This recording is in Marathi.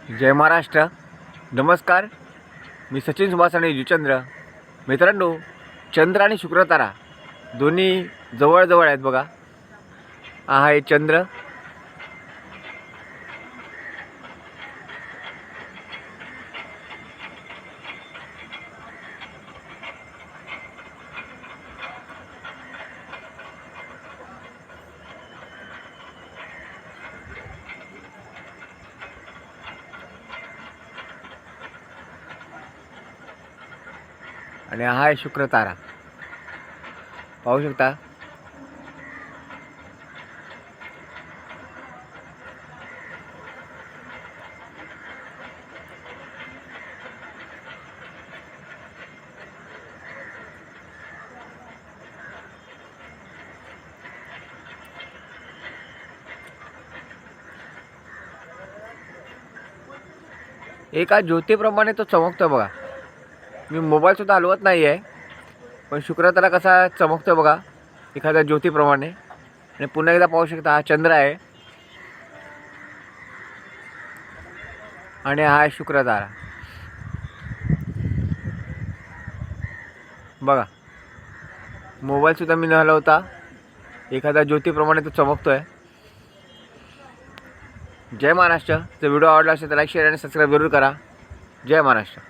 जय महाराष्ट्र. नमस्कार. मी सचिन सुभाष आणि जुचंद्र. मित्रांनो, चंद्र आणि शुक्र तारा दोन्ही जवळजवळ आहेत बघा. हा आहे चंद्र आणि हा आहे शुक्र तारा. पाहू शकता. एका ज्योतीप्रमाणे तो चमकतो बघा. मी मोबाईल सुद्धा हलवत नाही आहे, पण शुक्र तारा कसा चमकतो बघा एखाद्या ज्योतीप्रमाणे. आणि पुन्हा एकदा पाहू शकता, हा चंद्र आहे आणि हा आहे शुक्र तारा. बघा, मोबाईल सुद्धा मी न हलवता एखाद्या ज्योतीप्रमाणे तो चमकतोय. जय महाराष्ट्र. जर व्हिडिओ आवडला असेल तर लाईक, शेअर आणि सबस्क्राईब जरूर करा. जय महाराष्ट्र.